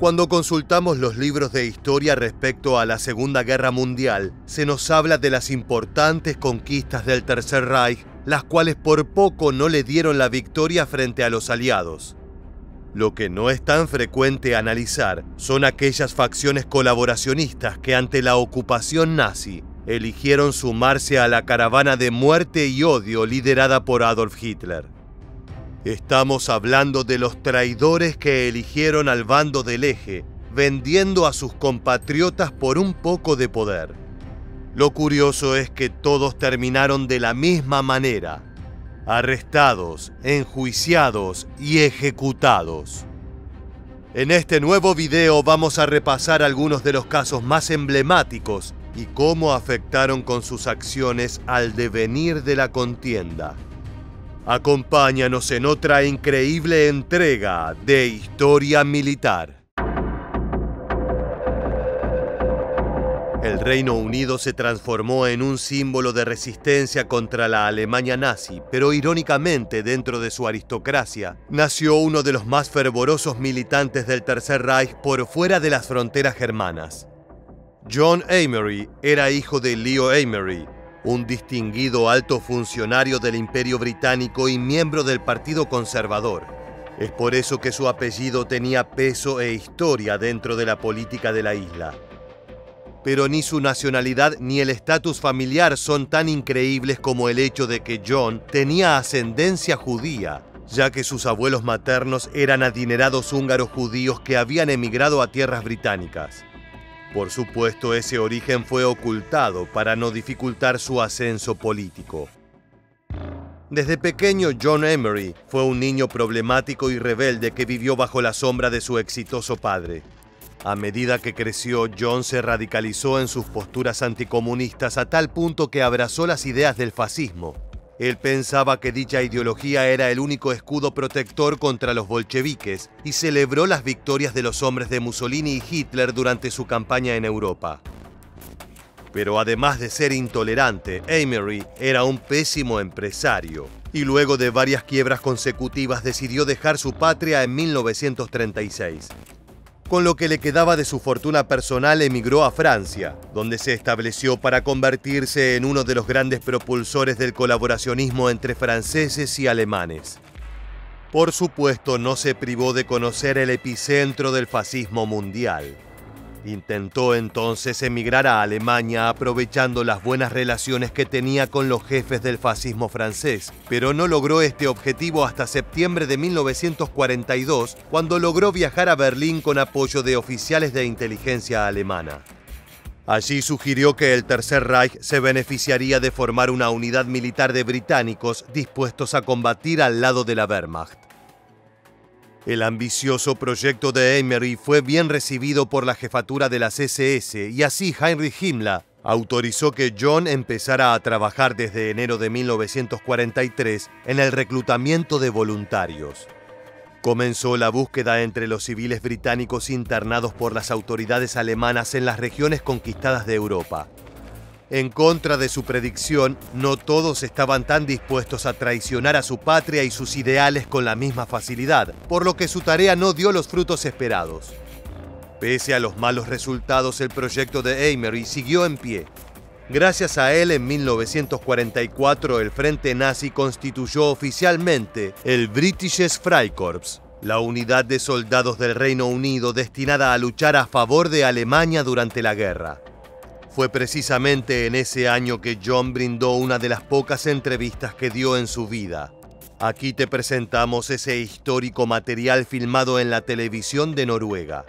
Cuando consultamos los libros de historia respecto a la Segunda Guerra Mundial, se nos habla de las importantes conquistas del Tercer Reich, las cuales por poco no le dieron la victoria frente a los aliados. Lo que no es tan frecuente analizar son aquellas facciones colaboracionistas que ante la ocupación nazi eligieron sumarse a la caravana de muerte y odio liderada por Adolf Hitler. Estamos hablando de los traidores que eligieron al bando del Eje, vendiendo a sus compatriotas por un poco de poder. Lo curioso es que todos terminaron de la misma manera: arrestados, enjuiciados y ejecutados. En este nuevo video vamos a repasar algunos de los casos más emblemáticos y cómo afectaron con sus acciones al devenir de la contienda. Acompáñanos en otra increíble entrega de Historia Militar. El Reino Unido se transformó en un símbolo de resistencia contra la Alemania nazi, pero irónicamente, dentro de su aristocracia, nació uno de los más fervorosos militantes del Tercer Reich por fuera de las fronteras germanas. John Amery era hijo de Leo Amery, un distinguido alto funcionario del Imperio Británico y miembro del Partido Conservador. Es por eso que su apellido tenía peso e historia dentro de la política de la isla. Pero ni su nacionalidad ni el estatus familiar son tan increíbles como el hecho de que John tenía ascendencia judía, ya que sus abuelos maternos eran adinerados húngaros judíos que habían emigrado a tierras británicas. Por supuesto, ese origen fue ocultado para no dificultar su ascenso político. Desde pequeño, John Amery fue un niño problemático y rebelde que vivió bajo la sombra de su exitoso padre. A medida que creció, John se radicalizó en sus posturas anticomunistas a tal punto que abrazó las ideas del fascismo. Él pensaba que dicha ideología era el único escudo protector contra los bolcheviques y celebró las victorias de los hombres de Mussolini y Hitler durante su campaña en Europa. Pero además de ser intolerante, Amery era un pésimo empresario y luego de varias quiebras consecutivas decidió dejar su patria en 1936. Con lo que le quedaba de su fortuna personal, emigró a Francia, donde se estableció para convertirse en uno de los grandes propulsores del colaboracionismo entre franceses y alemanes. Por supuesto, no se privó de conocer el epicentro del fascismo mundial. Intentó entonces emigrar a Alemania aprovechando las buenas relaciones que tenía con los jefes del fascismo francés, pero no logró este objetivo hasta septiembre de 1942, cuando logró viajar a Berlín con apoyo de oficiales de inteligencia alemana. Allí sugirió que el Tercer Reich se beneficiaría de formar una unidad militar de británicos dispuestos a combatir al lado de la Wehrmacht. El ambicioso proyecto de Amery fue bien recibido por la jefatura de las SS y así Heinrich Himmler autorizó que John empezara a trabajar desde enero de 1943 en el reclutamiento de voluntarios. Comenzó la búsqueda entre los civiles británicos internados por las autoridades alemanas en las regiones conquistadas de Europa. En contra de su predicción, no todos estaban tan dispuestos a traicionar a su patria y sus ideales con la misma facilidad, por lo que su tarea no dio los frutos esperados. Pese a los malos resultados, el proyecto de Amery siguió en pie. Gracias a él, en 1944, el Frente Nazi constituyó oficialmente el Britisches Freikorps, la unidad de soldados del Reino Unido destinada a luchar a favor de Alemania durante la guerra. Fue precisamente en ese año que John brindó una de las pocas entrevistas que dio en su vida. Aquí te presentamos ese histórico material filmado en la televisión de Noruega.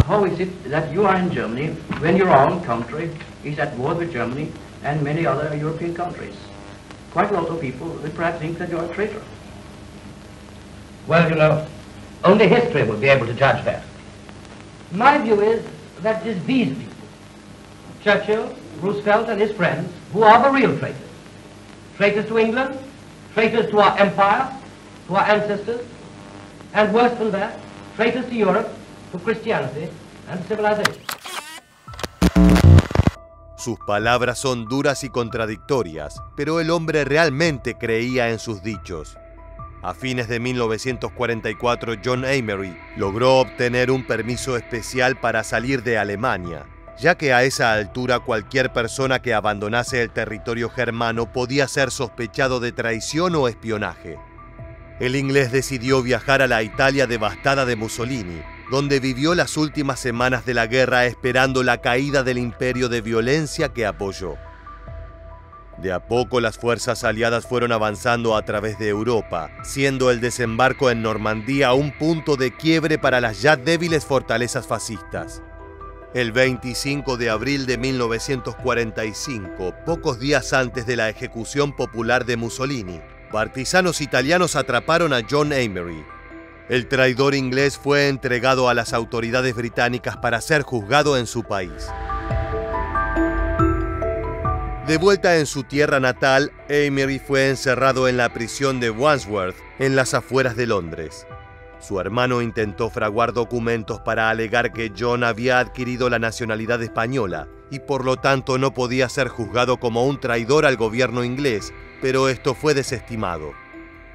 How is it that you are in Germany when your own country is at war with Germany and many other European countries? Quite a lot of people will perhaps think that you are a traitor. Well, you know, only history will be able to judge that. My view is that it is these people, Churchill, Roosevelt and his friends, who are the real traitors. Traitors to England, traitors to our empire, to our ancestors, and worse than that, traitors to Europe, to Christianity and civilization. Sus palabras son duras y contradictorias, pero el hombre realmente creía en sus dichos. A fines de 1944, John Amery logró obtener un permiso especial para salir de Alemania, ya que a esa altura cualquier persona que abandonase el territorio germano podía ser sospechado de traición o espionaje. El inglés decidió viajar a la Italia devastada de Mussolini, donde vivió las últimas semanas de la guerra esperando la caída del imperio de violencia que apoyó. De a poco las fuerzas aliadas fueron avanzando a través de Europa, siendo el desembarco en Normandía un punto de quiebre para las ya débiles fortalezas fascistas. El 25 de abril de 1945, pocos días antes de la ejecución popular de Mussolini, partisanos italianos atraparon a John Amery. El traidor inglés fue entregado a las autoridades británicas para ser juzgado en su país. De vuelta en su tierra natal, Amery fue encerrado en la prisión de Wandsworth, en las afueras de Londres. Su hermano intentó fraguar documentos para alegar que John había adquirido la nacionalidad española y por lo tanto no podía ser juzgado como un traidor al gobierno inglés, pero esto fue desestimado.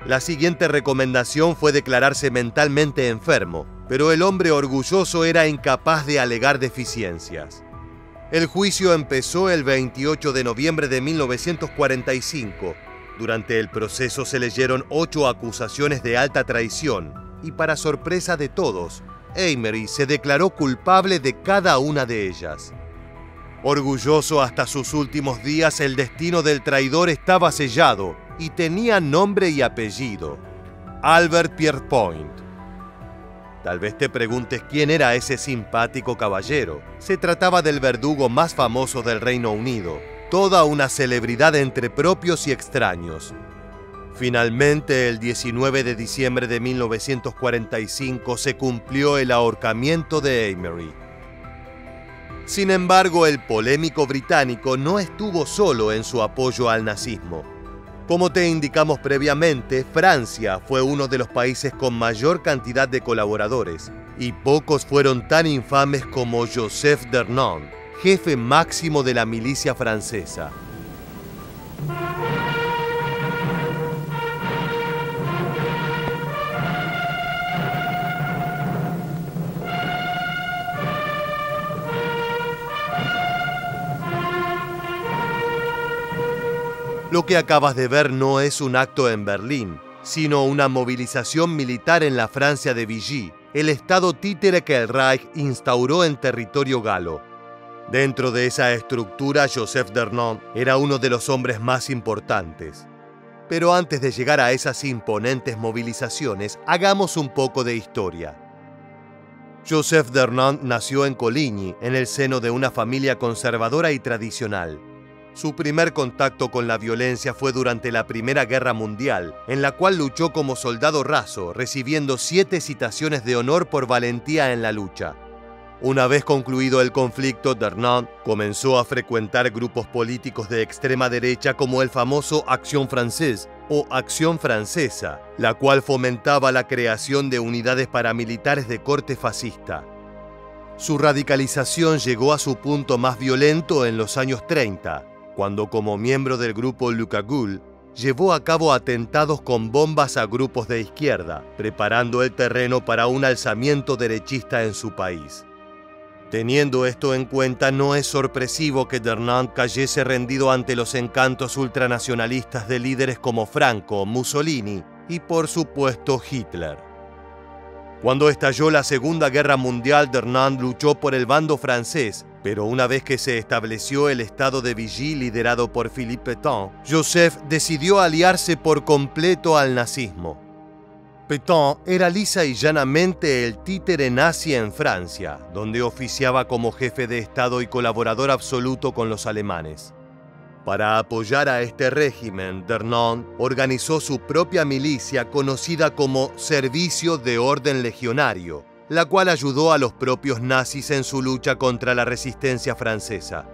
La siguiente recomendación fue declararse mentalmente enfermo, pero el hombre orgulloso era incapaz de alegar deficiencias. El juicio empezó el 28 de noviembre de 1945. Durante el proceso se leyeron 8 acusaciones de alta traición y, para sorpresa de todos, Amery se declaró culpable de cada una de ellas. Orgulloso hasta sus últimos días, el destino del traidor estaba sellado y tenía nombre y apellido: Albert Pierrepoint. Tal vez te preguntes quién era ese simpático caballero. Se trataba del verdugo más famoso del Reino Unido, toda una celebridad entre propios y extraños. Finalmente, el 19 de diciembre de 1945 se cumplió el ahorcamiento de Amery. Sin embargo, el polémico británico no estuvo solo en su apoyo al nazismo. Como te indicamos previamente, Francia fue uno de los países con mayor cantidad de colaboradores, y pocos fueron tan infames como Joseph Dernand, jefe máximo de la milicia francesa. Lo que acabas de ver no es un acto en Berlín, sino una movilización militar en la Francia de Vichy, el estado títere que el Reich instauró en territorio galo. Dentro de esa estructura, Joseph Dernand era uno de los hombres más importantes. Pero antes de llegar a esas imponentes movilizaciones, hagamos un poco de historia. Joseph Dernand nació en Coligny, en el seno de una familia conservadora y tradicional. Su primer contacto con la violencia fue durante la Primera Guerra Mundial, en la cual luchó como soldado raso, recibiendo 7 citaciones de honor por valentía en la lucha. Una vez concluido el conflicto, Dernand comenzó a frecuentar grupos políticos de extrema derecha como el famoso Action Française o Acción Francesa, la cual fomentaba la creación de unidades paramilitares de corte fascista. Su radicalización llegó a su punto más violento en los años 30, cuando, como miembro del grupo Le Cagoule, llevó a cabo atentados con bombas a grupos de izquierda, preparando el terreno para un alzamiento derechista en su país. Teniendo esto en cuenta, no es sorpresivo que Dernand cayese rendido ante los encantos ultranacionalistas de líderes como Franco, Mussolini y, por supuesto, Hitler. Cuando estalló la Segunda Guerra Mundial, Dernand luchó por el bando francés, pero una vez que se estableció el estado de Vichy liderado por Philippe Pétain, Joseph decidió aliarse por completo al nazismo. Pétain era lisa y llanamente el títere nazi en Francia, donde oficiaba como jefe de Estado y colaborador absoluto con los alemanes. Para apoyar a este régimen, Dernand organizó su propia milicia conocida como Servicio de Orden Legionario, la cual ayudó a los propios nazis en su lucha contra la resistencia francesa.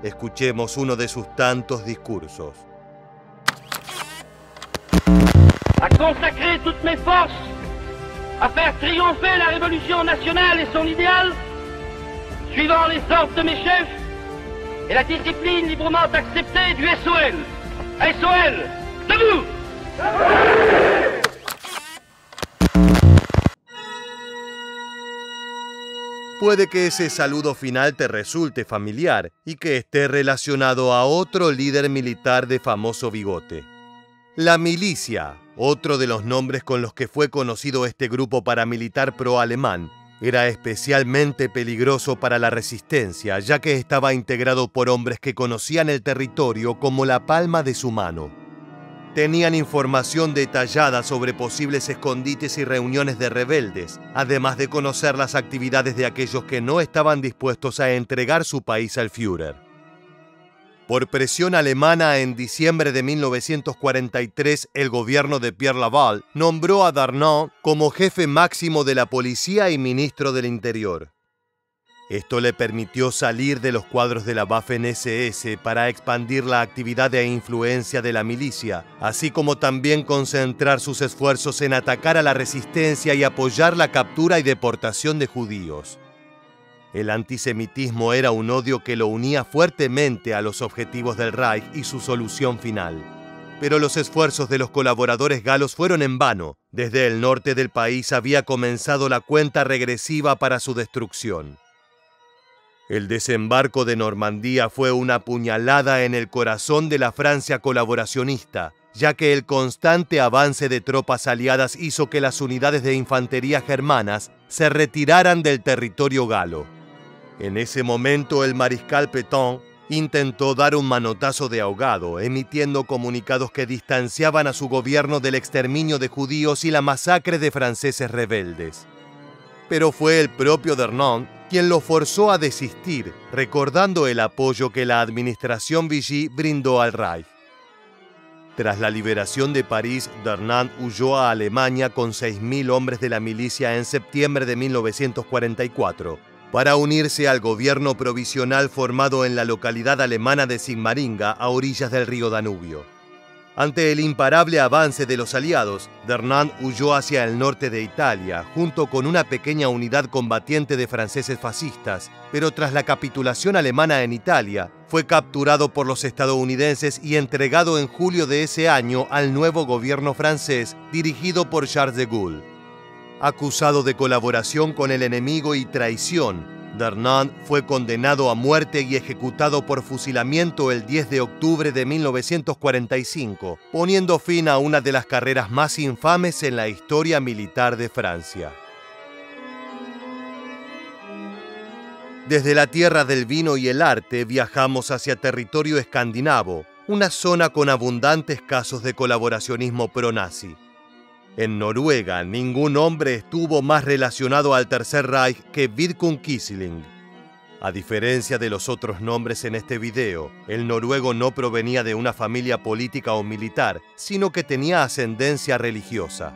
Escuchemos uno de sus tantos discursos. À consacrer toutes mes forces, à faire triompher la révolution nationale et son idéal, suivant les ordres de mes chefs et la discipline librement acceptée du SOL. SOL, debout! Puede que ese saludo final te resulte familiar y que esté relacionado a otro líder militar de famoso bigote. La milicia, otro de los nombres con los que fue conocido este grupo paramilitar pro-alemán, era especialmente peligroso para la resistencia, ya que estaba integrado por hombres que conocían el territorio como la palma de su mano. Tenían información detallada sobre posibles escondites y reuniones de rebeldes, además de conocer las actividades de aquellos que no estaban dispuestos a entregar su país al Führer. Por presión alemana, en diciembre de 1943, el gobierno de Pierre Laval nombró a Darnand como jefe máximo de la policía y ministro del Interior. Esto le permitió salir de los cuadros de la Waffen-SS para expandir la actividad e influencia de la milicia, así como también concentrar sus esfuerzos en atacar a la resistencia y apoyar la captura y deportación de judíos. El antisemitismo era un odio que lo unía fuertemente a los objetivos del Reich y su solución final. Pero los esfuerzos de los colaboradores galos fueron en vano. Desde el norte del país había comenzado la cuenta regresiva para su destrucción. El desembarco de Normandía fue una puñalada en el corazón de la Francia colaboracionista, ya que el constante avance de tropas aliadas hizo que las unidades de infantería germanas se retiraran del territorio galo. En ese momento, el mariscal Pétain intentó dar un manotazo de ahogado, emitiendo comunicados que distanciaban a su gobierno del exterminio de judíos y la masacre de franceses rebeldes. Pero fue el propio Darnand quien lo forzó a desistir, recordando el apoyo que la administración Vichy brindó al Reich. Tras la liberación de París, Darnand huyó a Alemania con 6.000 hombres de la milicia en septiembre de 1944, para unirse al gobierno provisional formado en la localidad alemana de Sigmaringa, a orillas del río Danubio. Ante el imparable avance de los aliados, Darnand huyó hacia el norte de Italia, junto con una pequeña unidad combatiente de franceses fascistas, pero tras la capitulación alemana en Italia, fue capturado por los estadounidenses y entregado en julio de ese año al nuevo gobierno francés dirigido por Charles de Gaulle. Acusado de colaboración con el enemigo y traición, Darnand fue condenado a muerte y ejecutado por fusilamiento el 10 de octubre de 1945, poniendo fin a una de las carreras más infames en la historia militar de Francia. Desde la tierra del vino y el arte viajamos hacia territorio escandinavo, una zona con abundantes casos de colaboracionismo pro-nazi. En Noruega, ningún hombre estuvo más relacionado al Tercer Reich que Vidkun Quisling. A diferencia de los otros nombres en este video, el noruego no provenía de una familia política o militar, sino que tenía ascendencia religiosa.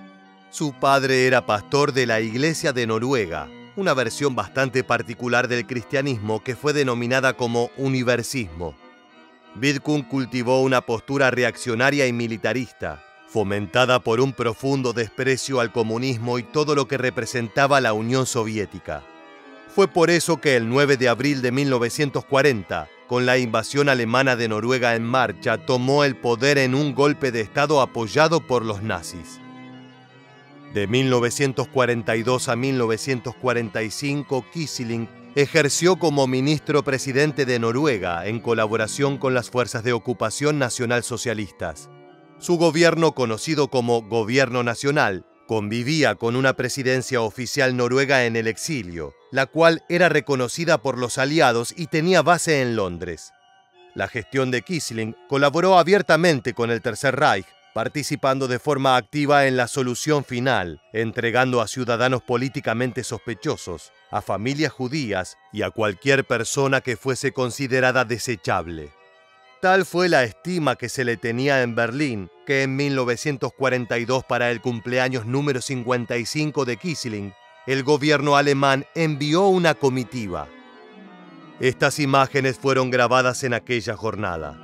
Su padre era pastor de la Iglesia de Noruega, una versión bastante particular del cristianismo que fue denominada como universismo. Vidkun cultivó una postura reaccionaria y militarista, fomentada por un profundo desprecio al comunismo y todo lo que representaba la Unión Soviética. Fue por eso que el 9 de abril de 1940, con la invasión alemana de Noruega en marcha, tomó el poder en un golpe de Estado apoyado por los nazis. De 1942 a 1945, Quisling ejerció como ministro presidente de Noruega en colaboración con las fuerzas de ocupación nacionalsocialistas. Su gobierno, conocido como Gobierno Nacional, convivía con una presidencia oficial noruega en el exilio, la cual era reconocida por los aliados y tenía base en Londres. La gestión de Quisling colaboró abiertamente con el Tercer Reich, participando de forma activa en la solución final, entregando a ciudadanos políticamente sospechosos, a familias judías y a cualquier persona que fuese considerada desechable. Tal fue la estima que se le tenía en Berlín, que en 1942, para el cumpleaños número 55 de Quisling, el gobierno alemán envió una comitiva. Estas imágenes fueron grabadas en aquella jornada.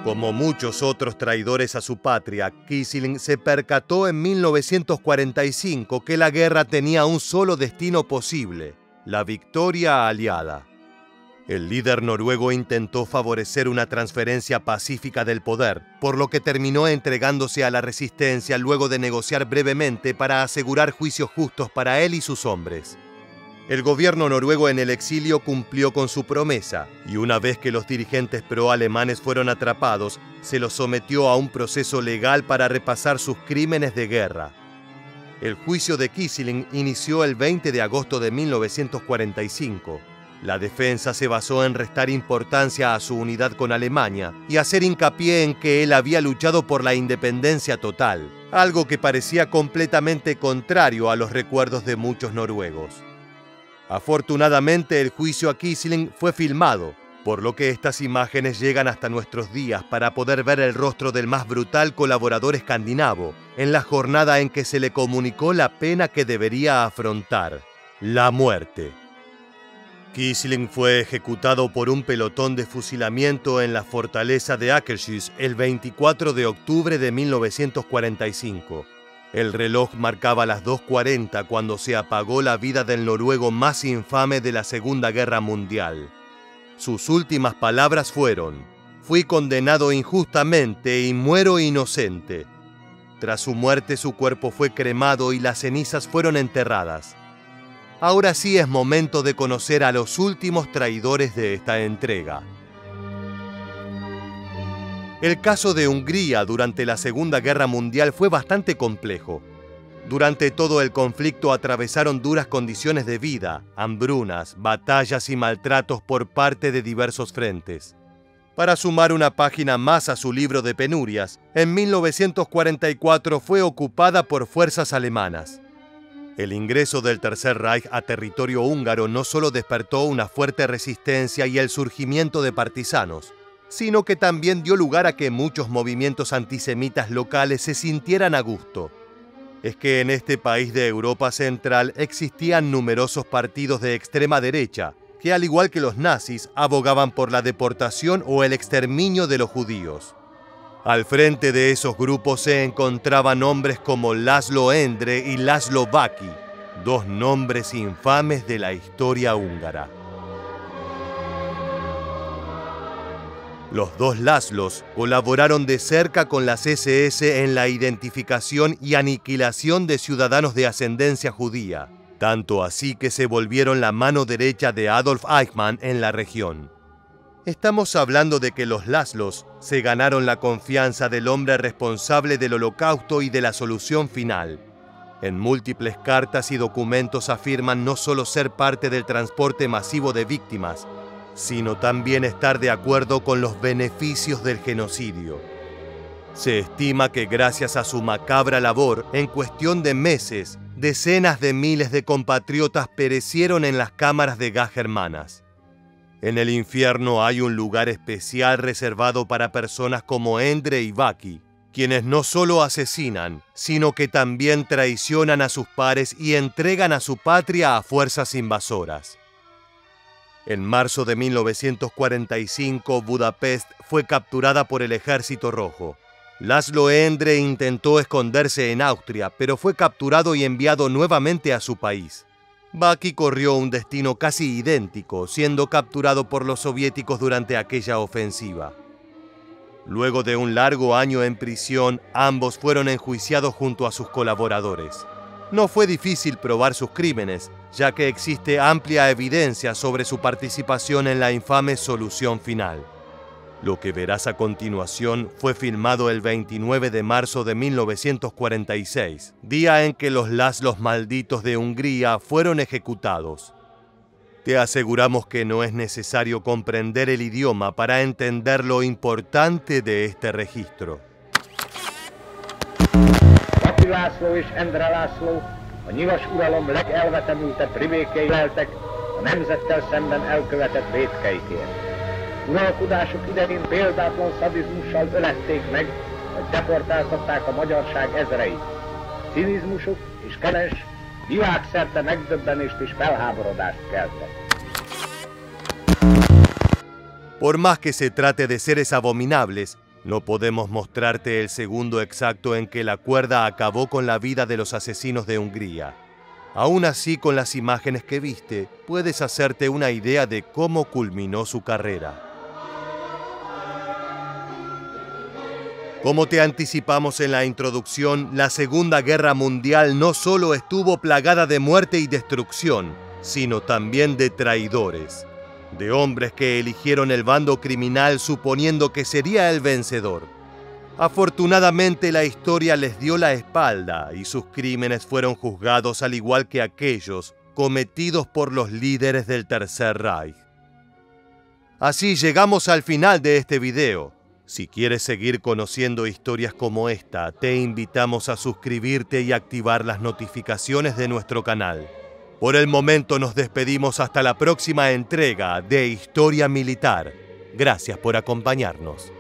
Como muchos otros traidores a su patria, Quisling se percató en 1945 que la guerra tenía un solo destino posible: la victoria aliada. El líder noruego intentó favorecer una transferencia pacífica del poder, por lo que terminó entregándose a la resistencia luego de negociar brevemente para asegurar juicios justos para él y sus hombres. El gobierno noruego en el exilio cumplió con su promesa, y una vez que los dirigentes pro-alemanes fueron atrapados, se los sometió a un proceso legal para repasar sus crímenes de guerra. El juicio de Quisling inició el 20 de agosto de 1945. La defensa se basó en restar importancia a su unidad con Alemania y hacer hincapié en que él había luchado por la independencia total, algo que parecía completamente contrario a los recuerdos de muchos noruegos. Afortunadamente, el juicio a Quisling fue filmado, por lo que estas imágenes llegan hasta nuestros días para poder ver el rostro del más brutal colaborador escandinavo en la jornada en que se le comunicó la pena que debería afrontar: la muerte. Quisling fue ejecutado por un pelotón de fusilamiento en la fortaleza de Akershus el 24 de octubre de 1945. El reloj marcaba las 2:40 cuando se apagó la vida del noruego más infame de la Segunda Guerra Mundial. Sus últimas palabras fueron: «Fui condenado injustamente y muero inocente». Tras su muerte, su cuerpo fue cremado y las cenizas fueron enterradas. Ahora sí es momento de conocer a los últimos traidores de esta entrega. El caso de Hungría durante la Segunda Guerra Mundial fue bastante complejo. Durante todo el conflicto atravesaron duras condiciones de vida, hambrunas, batallas y maltratos por parte de diversos frentes. Para sumar una página más a su libro de penurias, en 1944 fue ocupada por fuerzas alemanas. El ingreso del Tercer Reich a territorio húngaro no solo despertó una fuerte resistencia y el surgimiento de partisanos, sino que también dio lugar a que muchos movimientos antisemitas locales se sintieran a gusto. Es que en este país de Europa Central existían numerosos partidos de extrema derecha, que al igual que los nazis, abogaban por la deportación o el exterminio de los judíos. Al frente de esos grupos se encontraban hombres como László Endre y László Baki, dos nombres infames de la historia húngara. Los dos Lászlós colaboraron de cerca con las SS en la identificación y aniquilación de ciudadanos de ascendencia judía, tanto así que se volvieron la mano derecha de Adolf Eichmann en la región. Estamos hablando de que los Lászlós se ganaron la confianza del hombre responsable del Holocausto y de la solución final. En múltiples cartas y documentos afirman no solo ser parte del transporte masivo de víctimas, sino también estar de acuerdo con los beneficios del genocidio. Se estima que gracias a su macabra labor, en cuestión de meses, decenas de miles de compatriotas perecieron en las cámaras de gas germanas. En el infierno hay un lugar especial reservado para personas como Endre y Baki, quienes no solo asesinan, sino que también traicionan a sus pares y entregan a su patria a fuerzas invasoras. En marzo de 1945, Budapest fue capturada por el Ejército Rojo. László Endre intentó esconderse en Austria, pero fue capturado y enviado nuevamente a su país. Baki corrió un destino casi idéntico, siendo capturado por los soviéticos durante aquella ofensiva. Luego de un largo año en prisión, ambos fueron enjuiciados junto a sus colaboradores. No fue difícil probar sus crímenes, ya que existe amplia evidencia sobre su participación en la infame solución final. Lo que verás a continuación fue filmado el 29 de marzo de 1946, día en que los Lászlós malditos de Hungría fueron ejecutados. Te aseguramos que no es necesario comprender el idioma para entender lo importante de este registro. Baki László és Endre László, a nyilas uralom legelvetemültebb rivékei leltek a nemzettel szemben elkövetett vétkeikért. Uralkodásuk idején példátlan szadizmussal ölették meg, vagy deportáltatták a magyarság ezreit. Cinizmusuk és kenes világszerte megdöbbenést és felháborodást keltett. Por más que se trate de seres abominables, no podemos mostrarte el segundo exacto en que la cuerda acabó con la vida de los asesinos de Hungría. Aún así, con las imágenes que viste, puedes hacerte una idea de cómo culminó su carrera. Como te anticipamos en la introducción, la Segunda Guerra Mundial no solo estuvo plagada de muerte y destrucción, sino también de traidores, de hombres que eligieron el bando criminal suponiendo que sería el vencedor. Afortunadamente, la historia les dio la espalda y sus crímenes fueron juzgados al igual que aquellos cometidos por los líderes del Tercer Reich. Así llegamos al final de este video. Si quieres seguir conociendo historias como esta, te invitamos a suscribirte y activar las notificaciones de nuestro canal. Por el momento nos despedimos hasta la próxima entrega de Historia Militar. Gracias por acompañarnos.